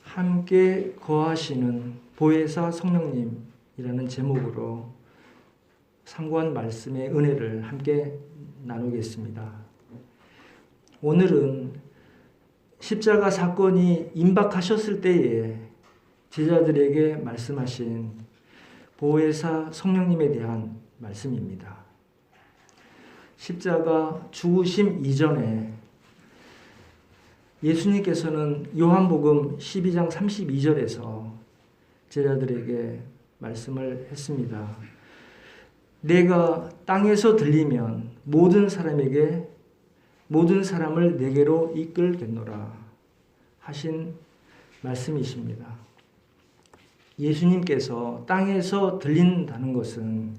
함께 거하시는 보혜사 성령님이라는 제목으로 상고한 말씀의 은혜를 함께 나누겠습니다. 오늘은 십자가 사건이 임박하셨을 때에 제자들에게 말씀하신 보혜사 성령님에 대한 말씀입니다. 십자가 죽으심 이전에 예수님께서는 요한복음 12장 32절에서 제자들에게 말씀을 했습니다. 내가 땅에서 들리면 모든 사람을 내게로 이끌겠노라 하신 말씀이십니다. 예수님께서 땅에서 들린다는 것은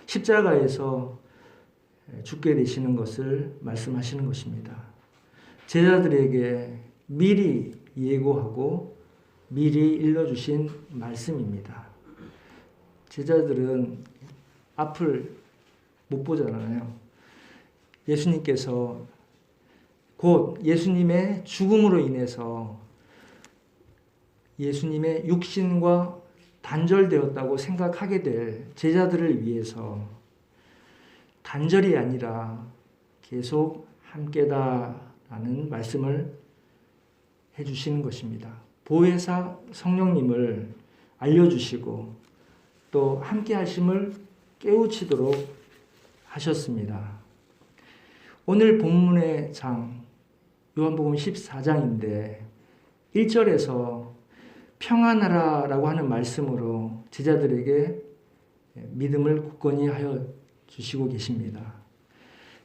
십자가에서 죽게 되시는 것을 말씀하시는 것입니다. 제자들에게 미리 예고하고 미리 일러주신 말씀입니다. 제자들은 앞을 못 보잖아요. 예수님께서 곧 예수님의 죽음으로 인해서 예수님의 육신과 단절되었다고 생각하게 될 제자들을 위해서 단절이 아니라 계속 함께다라는 말씀을 해주시는 것입니다. 보혜사 성령님을 알려주시고 또 함께 하심을 깨우치도록 하셨습니다. 오늘 본문의 장 요한복음 14장인데 1절에서 평안하라라고 하는 말씀으로 제자들에게 믿음을 굳건히 하여 주시고 계십니다.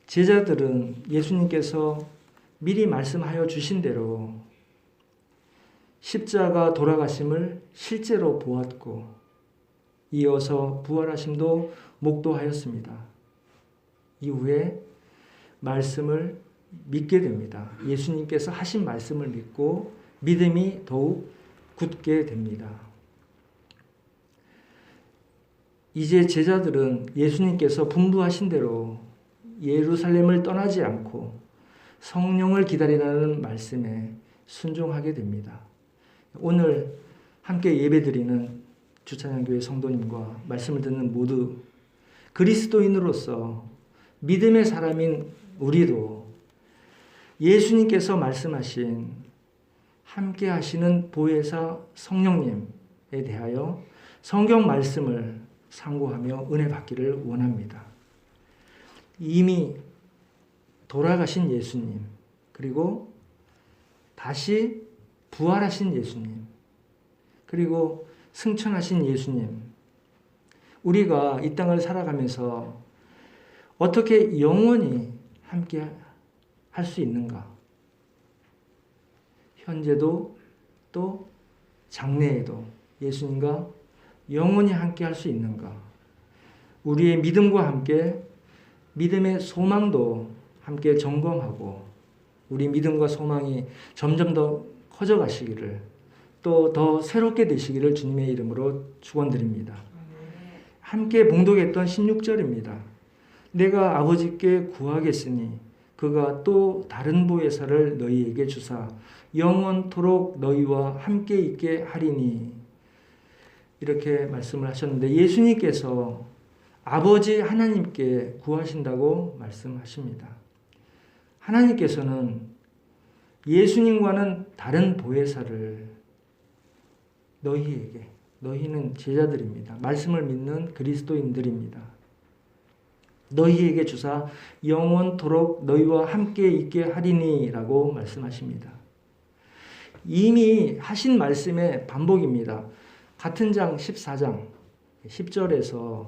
제자들은 예수님께서 미리 말씀하여 주신 대로 십자가 돌아가심을 실제로 보았고 이어서 부활하심도 목도하였습니다. 이후에 말씀을 믿게 됩니다. 예수님께서 하신 말씀을 믿고 믿음이 더욱 굳게 됩니다. 이제 제자들은 예수님께서 분부하신 대로 예루살렘을 떠나지 않고 성령을 기다리라는 말씀에 순종하게 됩니다. 오늘 함께 예배드리는 주찬양교회 성도님과 말씀을 듣는 모두 그리스도인으로서 믿음의 사람인 우리도 예수님께서 말씀하신 함께 하시는 보혜사 성령님에 대하여 성경 말씀을 상고하며 은혜 받기를 원합니다. 이미 돌아가신 예수님, 그리고 다시 부활하신 예수님, 그리고 승천하신 예수님, 우리가 이 땅을 살아가면서 어떻게 영원히 함께 할 수 있는가? 현재도 또 장래에도 예수님과 영원히 함께 할 수 있는가? 우리의 믿음과 함께 믿음의 소망도 함께 점검하고 우리 믿음과 소망이 점점 더 커져가시기를 또 더 새롭게 되시기를 주님의 이름으로 축원드립니다. 함께 봉독했던 16절입니다. 내가 아버지께 구하겠으니 그가 또 다른 보혜사를 너희에게 주사 영원토록 너희와 함께 있게 하리니 이렇게 말씀을 하셨는데 예수님께서 아버지 하나님께 구하신다고 말씀하십니다. 하나님께서는 예수님과는 다른 보혜사를 너희에게, 너희는 제자들입니다. 말씀을 믿는 그리스도인들입니다. 너희에게 주사 영원토록 너희와 함께 있게 하리니 라고 말씀하십니다. 이미 하신 말씀의 반복입니다. 같은 장 14장 10절에서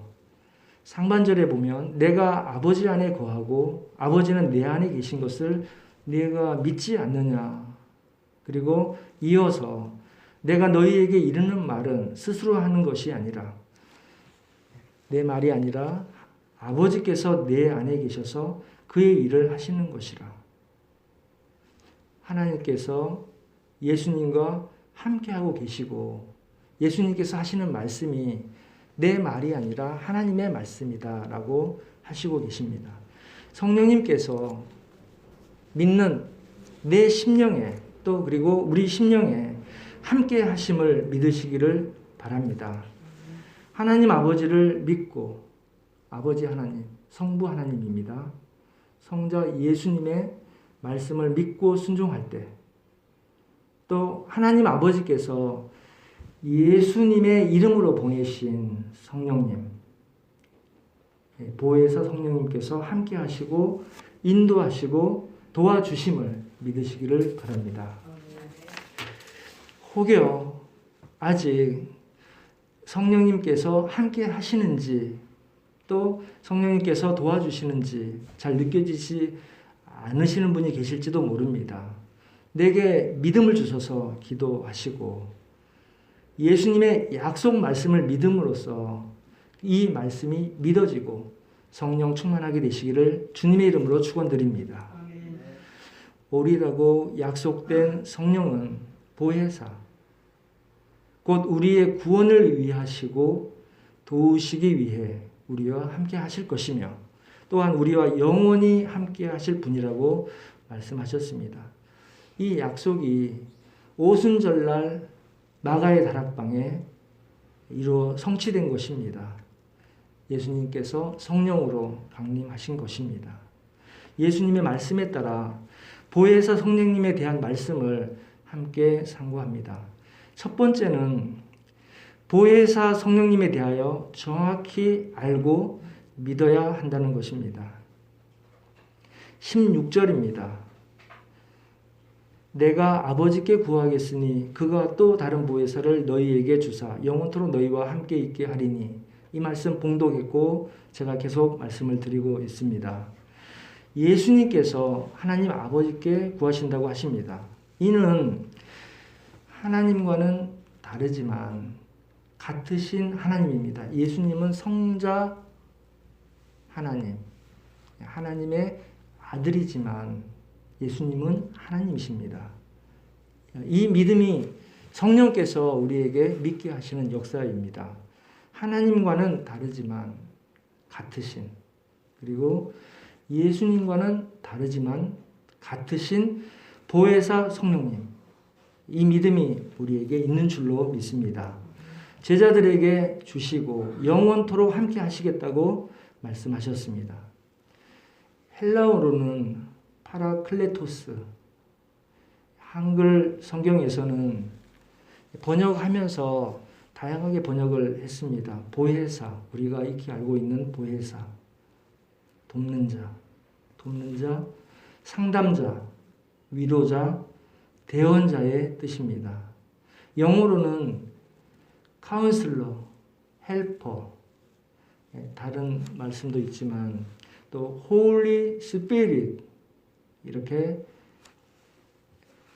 상반절에 보면 내가 아버지 안에 거하고 아버지는 내 안에 계신 것을 네가 믿지 않느냐. 그리고 이어서 내가 너희에게 이르는 말은 스스로 하는 것이 아니라 내 말이 아니라 아버지께서 내 안에 계셔서 그의 일을 하시는 것이라. 하나님께서 예수님과 함께하고 계시고 예수님께서 하시는 말씀이 내 말이 아니라 하나님의 말씀이다 라고 하시고 계십니다. 성령님께서 믿는 내 심령에 또 그리고 우리 심령에 함께 하심을 믿으시기를 바랍니다. 하나님 아버지를 믿고, 아버지 하나님, 성부 하나님입니다. 성자 예수님의 말씀을 믿고 순종할 때, 또 하나님 아버지께서 예수님의 이름으로 보내신 성령님, 보혜사 성령님께서 함께 하시고 인도하시고 도와주심을 믿으시기를 바랍니다. 혹여 아직 성령님께서 함께 하시는지 또 성령님께서 도와주시는지 잘 느껴지지 않으시는 분이 계실지도 모릅니다. 내게 믿음을 주셔서 기도하시고 예수님의 약속 말씀을 믿음으로써 이 말씀이 믿어지고 성령 충만하게 되시기를 주님의 이름으로 축원드립니다. 오리라고 약속된 성령은 보혜사, 곧 우리의 구원을 위하시고 도우시기 위해 우리와 함께 하실 것이며 또한 우리와 영원히 함께 하실 분이라고 말씀하셨습니다. 이 약속이 오순절날 마가의 다락방에 이루어 성취된 것입니다. 예수님께서 성령으로 강림하신 것입니다. 예수님의 말씀에 따라 보혜사 성령님에 대한 말씀을 함께 상고합니다. 첫 번째는 보혜사 성령님에 대하여 정확히 알고 믿어야 한다는 것입니다. 16절입니다. 내가 아버지께 구하겠으니 그가 또 다른 보혜사를 너희에게 주사 영원토록 너희와 함께 있게 하리니, 이 말씀 봉독했고 제가 계속 말씀을 드리고 있습니다. 예수님께서 하나님 아버지께 구하신다고 하십니다. 이는 하나님과는 다르지만 같으신 하나님입니다. 예수님은 성자 하나님, 하나님의 아들이지만 예수님은 하나님이십니다. 이 믿음이 성령께서 우리에게 믿게 하시는 역사입니다. 하나님과는 다르지만 같으신, 그리고 예수님과는 다르지만 같으신 보혜사 성령님, 이 믿음이 우리에게 있는 줄로 믿습니다. 제자들에게 주시고 영원토록 함께 하시겠다고 말씀하셨습니다. 헬라어로는 파라클레토스, 한글 성경에서는 번역하면서 다양하게 번역을 했습니다. 보혜사, 우리가 익히 알고 있는 보혜사, 돕는 자, 상담자, 위로자, 대언자의 뜻입니다. 영어로는 카운슬러, 헬퍼, 다른 말씀도 있지만 또 홀리 스피릿 이렇게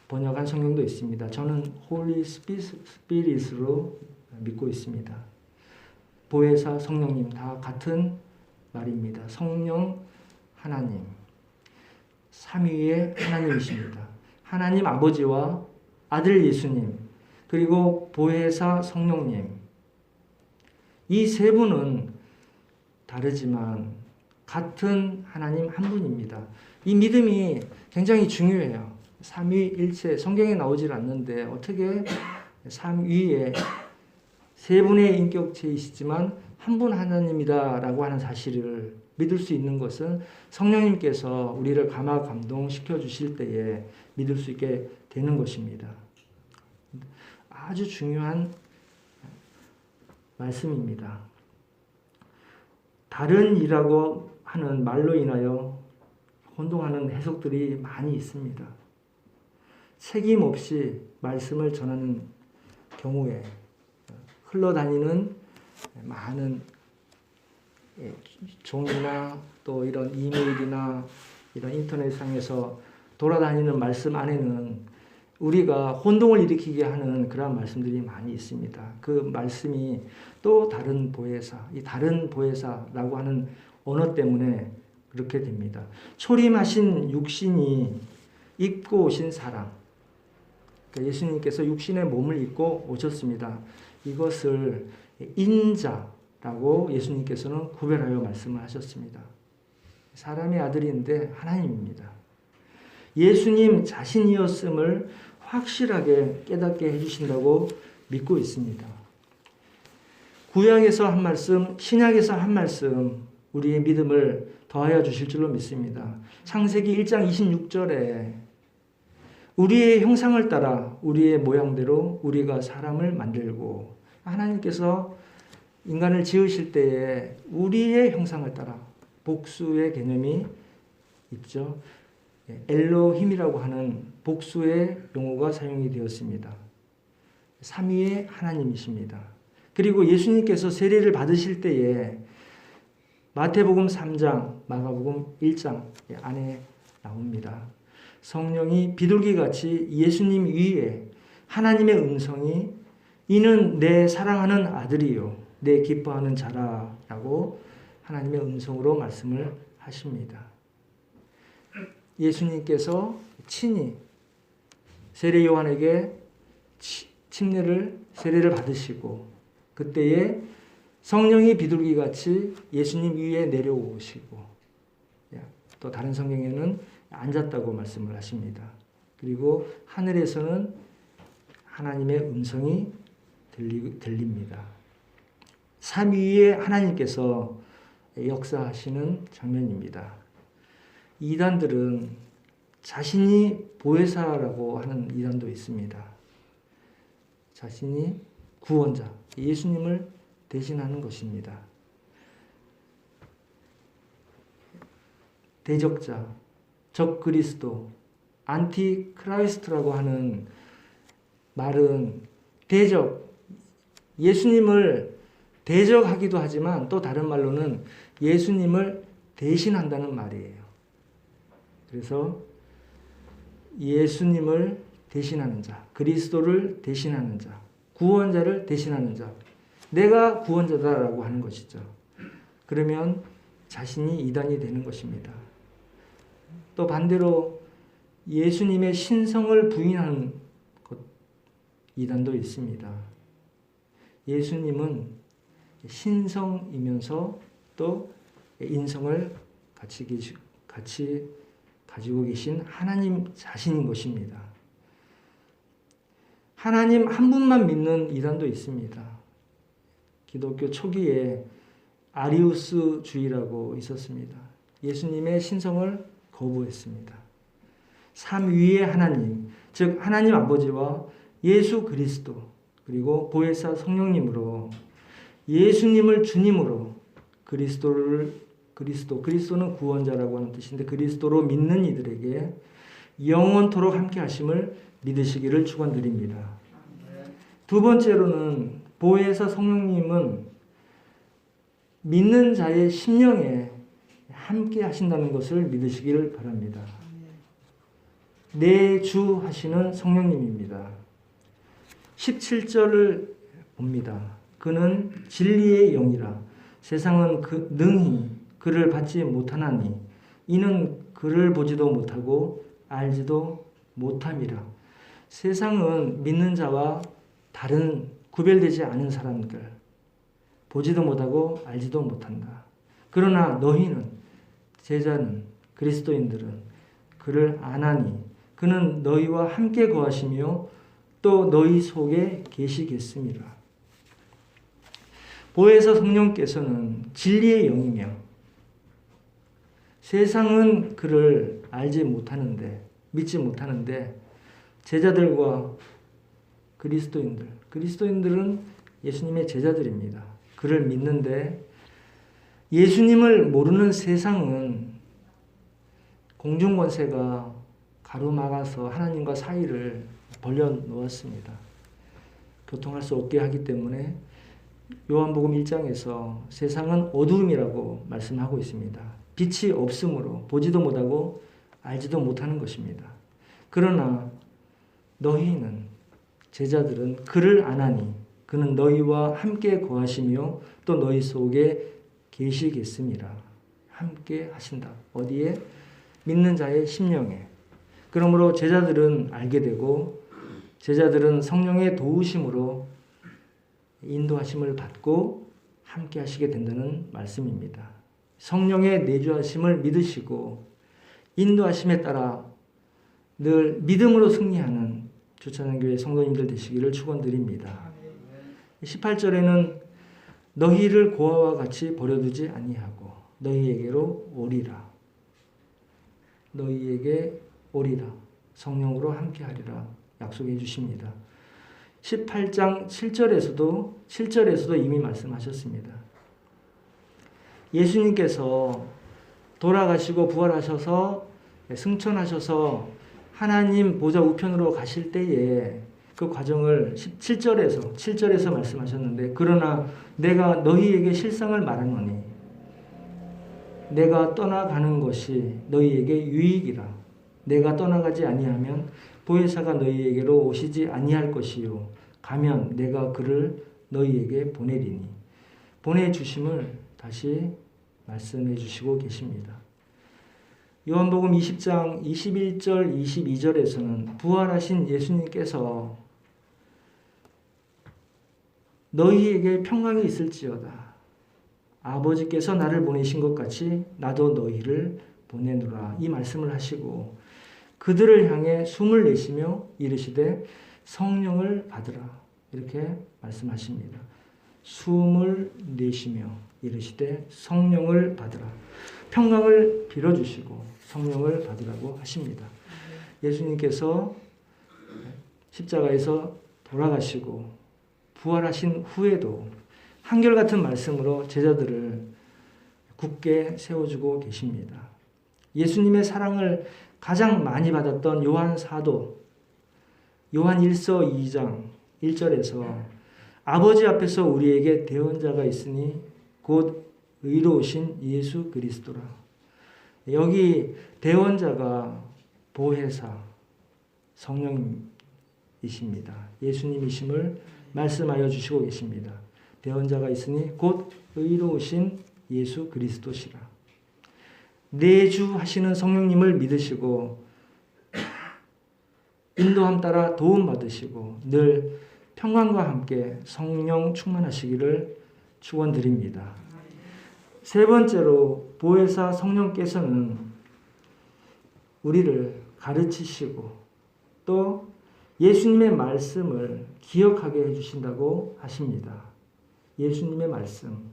번역한 성경도 있습니다. 저는 홀리 스피릿으로 믿고 있습니다. 보혜사 성령님 다 같은 말입니다. 성령 하나님, 삼위의 하나님이십니다. 하나님 아버지와 아들 예수님, 그리고 보혜사 성령님, 이 세 분은 다르지만 같은 하나님 한 분입니다. 이 믿음이 굉장히 중요해요. 삼위일체, 성경에 나오질 않는데 어떻게 삼위에 세 분의 인격체이시지만 한 분 하나님이다라고 하는 사실을 믿을 수 있는 것은 성령님께서 우리를 감화 감동시켜 주실 때에 믿을 수 있게 되는 것입니다. 아주 중요한 말씀입니다. 다른 이라고 하는 말로 인하여 혼동하는 해석들이 많이 있습니다. 책임 없이 말씀을 전하는 경우에 흘러다니는 많은 종이나 또 이런 이메일이나 이런 인터넷상에서 돌아다니는 말씀 안에는 우리가 혼동을 일으키게 하는 그런 말씀들이 많이 있습니다. 그 말씀이 또 다른 보혜사, 이 다른 보혜사라고 하는 언어 때문에 그렇게 됩니다. 초림하신 육신이 입고 오신 사랑, 그러니까 예수님께서 육신의 몸을 입고 오셨습니다. 이것을 인자라고 예수님께서는 구별하여 말씀을 하셨습니다. 사람의 아들인데 하나님입니다. 예수님 자신이었음을 확실하게 깨닫게 해주신다고 믿고 있습니다. 구약에서 한 말씀, 신약에서 한 말씀, 우리의 믿음을 더하여 주실 줄로 믿습니다. 창세기 1장 26절에 우리의 형상을 따라 우리의 모양대로 우리가 사람을 만들고, 하나님께서 인간을 지으실 때에 우리의 형상을 따라, 복수의 개념이 있죠. 엘로힘이라고 하는 복수의 용어가 사용이 되었습니다. 삼위의 하나님이십니다. 그리고 예수님께서 세례를 받으실 때에 마태복음 3장, 마가복음 1장 안에 나옵니다. 성령이 비둘기같이 예수님 위에 하나님의 음성이 이는 내 사랑하는 아들이요 내 기뻐하는 자라라고 하나님의 음성으로 말씀을 하십니다. 예수님께서 친히 세례 요한에게 세례를 받으시고, 그때에 성령이 비둘기같이 예수님 위에 내려오시고, 또 다른 성경에는 앉았다고 말씀을 하십니다. 그리고 하늘에서는 하나님의 음성이 들립니다. 삼위의 하나님께서 역사하시는 장면입니다. 이단들은 자신이 보혜사라고 하는 이단도 있습니다. 자신이 구원자, 예수님을 대신하는 것입니다. 대적자, 적 그리스도, 안티 크라이스트라고 하는 말은 대적, 예수님을 대적하기도 하지만 또 다른 말로는 예수님을 대신한다는 말이에요. 그래서 예수님을 대신하는 자, 그리스도를 대신하는 자, 구원자를 대신하는 자, 내가 구원자다라고 하는 것이죠. 그러면 자신이 이단이 되는 것입니다. 또 반대로 예수님의 신성을 부인하는 이단도 있습니다. 예수님은 신성이면서 또 인성을 같이 가지고 계신 하나님 자신인 것입니다. 하나님 한 분만 믿는 이단도 있습니다. 기독교 초기에 아리우스주의라고 있었습니다. 예수님의 신성을 거부했습니다. 삼위의 하나님, 즉 하나님 아버지와 예수 그리스도, 그리고 보혜사 성령님으로 예수님을 주님으로 그리스도는 구원자라고 하는 뜻인데 그리스도로 믿는 이들에게 영원토록 함께 하심을 믿으시기를 축원드립니다. 두 번째로는 보혜사 성령님은 믿는 자의 심령에 함께 하신다는 것을 믿으시기를 바랍니다. 내주하시는 성령님입니다. 17절을 봅니다. 그는 진리의 영이라 세상은 능히 그를 받지 못하나니 이는 그를 보지도 못하고 알지도 못함이라. 세상은 믿는 자와 다른 구별되지 않은 사람들, 보지도 못하고 알지도 못한다. 그러나 너희는, 제자는, 그리스도인들은 그를 아나니 그는 너희와 함께 거하시며 또 너희 속에 계시겠습니다. 보혜사 성령께서는 진리의 영이며 세상은 그를 알지 못하는데, 믿지 못하는데 제자들과 그리스도인들은 예수님의 제자들입니다. 그를 믿는데 예수님을 모르는 세상은 공중권세가 가로막아서 하나님과 사이를 벌려놓았습니다. 교통할 수 없게 하기 때문에 요한복음 1장에서 세상은 어두움이라고 말씀하고 있습니다. 빛이 없으므로 보지도 못하고 알지도 못하는 것입니다. 그러나 너희는, 제자들은 그를 아나니 그는 너희와 함께 거하시며 또 너희 속에 계시겠습니다. 함께 하신다. 어디에? 믿는 자의 심령에. 그러므로 제자들은 알게 되고 제자들은 성령의 도우심으로 인도하심을 받고 함께 하시게 된다는 말씀입니다. 성령의 내주하심을 믿으시고 인도하심에 따라 늘 믿음으로 승리하는 주차장교회 성도님들 되시기를 축원드립니다. 18절에는 너희를 고아와 같이 버려두지 아니하고 너희에게로 오리라. 너희에게 오리라. 성령으로 함께하리라 약속해 주십니다. 18장 7절에서도 이미 말씀하셨습니다. 예수님께서 돌아가시고 부활하셔서 승천하셔서 하나님 보좌 우편으로 가실 때에 그 과정을 7절에서 말씀하셨는데 그러나 내가 너희에게 실상을 말하노니 내가 떠나가는 것이 너희에게 유익이라. 내가 떠나가지 아니하면 보혜사가 너희에게로 오시지 아니할 것이요 가면 내가 그를 너희에게 보내리니. 보내주심을 다시 말씀해 주시고 계십니다. 요한복음 20장 21절 22절에서는 부활하신 예수님께서 너희에게 평강이 있을지어다. 아버지께서 나를 보내신 것 같이 나도 너희를 보내노라. 이 말씀을 하시고 그들을 향해 숨을 내쉬며 이르시되 성령을 받으라. 이렇게 말씀하십니다. 숨을 내쉬며 이르시되 성령을 받으라. 평강을 빌어주시고 성령을 받으라고 하십니다. 예수님께서 십자가에서 돌아가시고 부활하신 후에도 한결같은 말씀으로 제자들을 굳게 세워주고 계십니다. 예수님의 사랑을 가장 많이 받았던 요한 사도, 요한 1서 2장 1절에서 아버지 앞에서 우리에게 대언자가 있으니 곧 의로우신 예수 그리스도라. 여기 대언자가 보혜사 성령이십니다. 예수님이심을 말씀하여 주시고 계십니다. 대언자가 있으니 곧 의로우신 예수 그리스도시라. 내주하시는 성령님을 믿으시고 인도함 따라 도움 받으시고 늘 평강과 함께 성령 충만하시기를 축원드립니다. 세 번째로 보혜사 성령께서는 우리를 가르치시고 또 예수님의 말씀을 기억하게 해주신다고 하십니다. 예수님의 말씀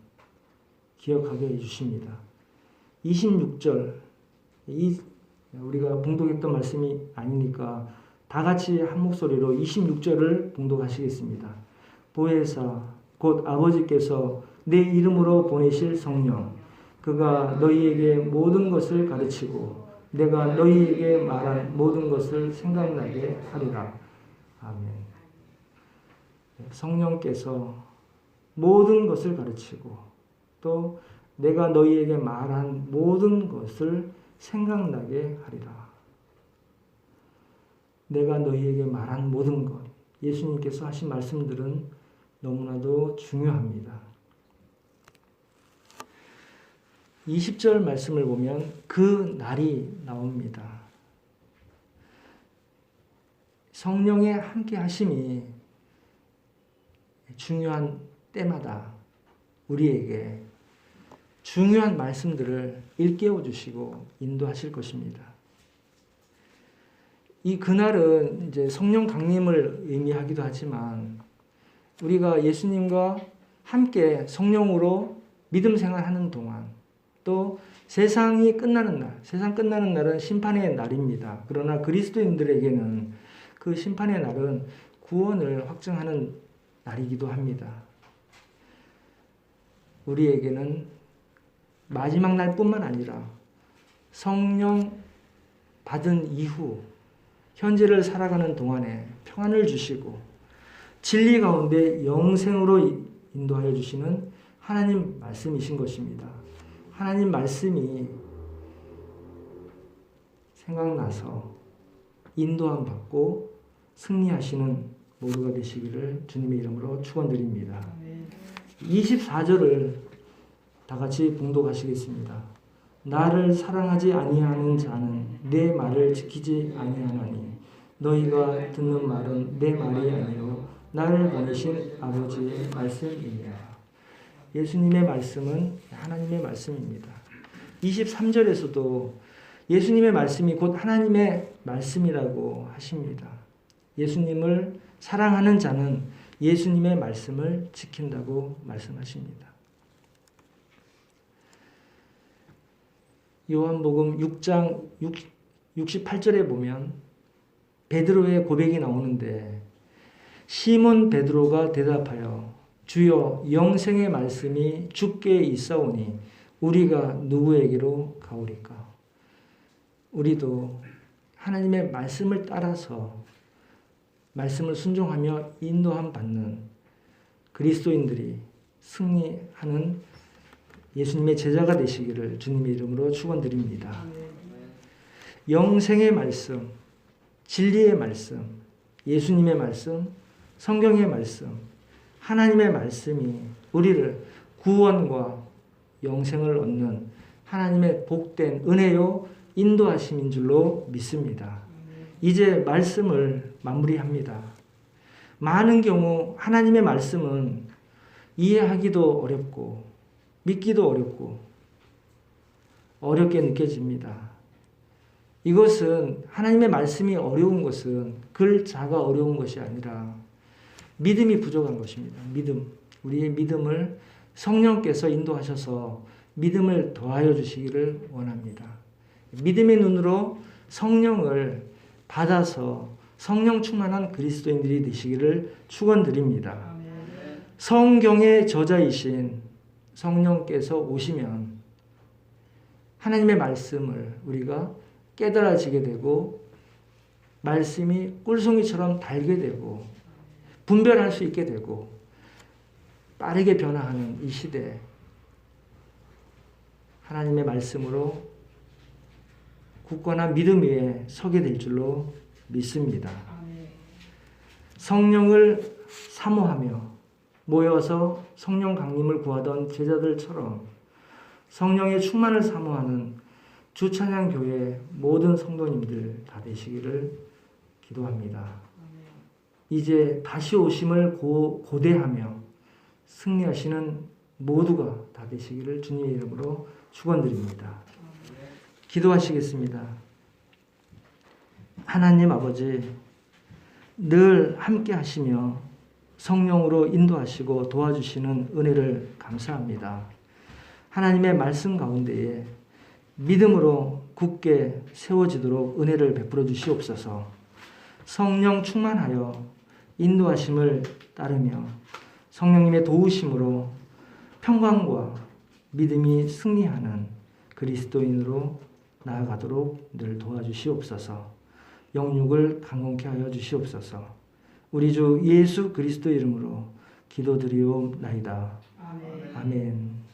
기억하게 해주십니다. 26절 우리가 봉독했던 말씀이 아니니까 다 같이 한 목소리로 26절을 봉독하시겠습니다. 보혜사 곧 아버지께서 내 이름으로 보내실 성령 그가 너희에게 모든 것을 가르치고 내가 너희에게 말한 모든 것을 생각나게 하리라. 아멘. 성령께서 모든 것을 가르치고 또 내가 너희에게 말한 모든 것을 생각나게 하리라. 내가 너희에게 말한 모든 것. 예수님께서 하신 말씀들은 너무나도 중요합니다. 20절 말씀을 보면 그 날이 나옵니다. 성령의 함께 하심이 중요한 때마다 우리에게 중요한 말씀들을 일깨워 주시고 인도하실 것입니다. 이 그날은 이제 성령 강림을 의미하기도 하지만 우리가 예수님과 함께 성령으로 믿음 생활하는 동안 또 세상이 끝나는 날, 세상 끝나는 날은 심판의 날입니다. 그러나 그리스도인들에게는 그 심판의 날은 구원을 확증하는 날이기도 합니다. 우리에게는 마지막 날뿐만 아니라 성령 받은 이후 현재를 살아가는 동안에 평안을 주시고 진리 가운데 영생으로 인도하여 주시는 하나님 말씀이신 것입니다. 하나님 말씀이 생각나서 인도함 받고 승리하시는 모두가 되시기를 주님의 이름으로 축원드립니다. 24절을 다 같이 봉독하시겠습니다. 나를 사랑하지 아니하는 자는 내 말을 지키지 아니하나니 너희가 듣는 말은 내 말이 아니요 나를 보내신 아버지의 말씀이니라. 예수님의 말씀은 하나님의 말씀입니다. 23절에서도 예수님의 말씀이 곧 하나님의 말씀이라고 하십니다. 예수님을 사랑하는 자는 예수님의 말씀을 지킨다고 말씀하십니다. 요한복음 6장 68절에 보면 베드로의 고백이 나오는데 시몬 베드로가 대답하여 주여 영생의 말씀이 주께 있사오니 우리가 누구에게로 가오리까? 우리도 하나님의 말씀을 따라서 말씀을 순종하며 인도함 받는 그리스도인들이 승리하는 예수님의 제자가 되시기를 주님의 이름으로 축원드립니다. 영생의 말씀, 진리의 말씀, 예수님의 말씀, 성경의 말씀, 하나님의 말씀이 우리를 구원과 영생을 얻는 하나님의 복된 은혜요 인도하심인 줄로 믿습니다. 이제 말씀을 마무리합니다. 많은 경우 하나님의 말씀은 이해하기도 어렵고 믿기도 어렵고 어렵게 느껴집니다. 이것은 하나님의 말씀이 어려운 것은 글자가 어려운 것이 아니라 믿음이 부족한 것입니다. 믿음. 우리의 믿음을 성령께서 인도하셔서 믿음을 더하여 주시기를 원합니다. 믿음의 눈으로 성령을 받아서 성령 충만한 그리스도인들이 되시기를 축원드립니다. 성경의 저자이신 성령께서 오시면 하나님의 말씀을 우리가 깨달아지게 되고 말씀이 꿀송이처럼 달게 되고 분별할 수 있게 되고 빠르게 변화하는 이 시대에 하나님의 말씀으로 굳건한 믿음 위에 서게 될 줄로 믿습니다. 성령을 사모하며 모여서 성령 강림을 구하던 제자들처럼 성령의 충만을 사모하는 주찬양교회 모든 성도님들 다 되시기를 기도합니다. 이제 다시 오심을 고대하며 승리하시는 모두가 다 되시기를 주님의 이름으로 축원드립니다. 기도하시겠습니다. 하나님 아버지, 늘 함께 하시며 성령으로 인도하시고 도와주시는 은혜를 감사합니다. 하나님의 말씀 가운데에 믿음으로 굳게 세워지도록 은혜를 베풀어 주시옵소서. 성령 충만하여 인도하심을 따르며 성령님의 도우심으로 평강과 믿음이 승리하는 그리스도인으로 나아가도록 늘 도와주시옵소서. 영육을 강건케 하여 주시옵소서. 우리 주 예수 그리스도 이름으로 기도드리옵나이다. 아멘. 아멘.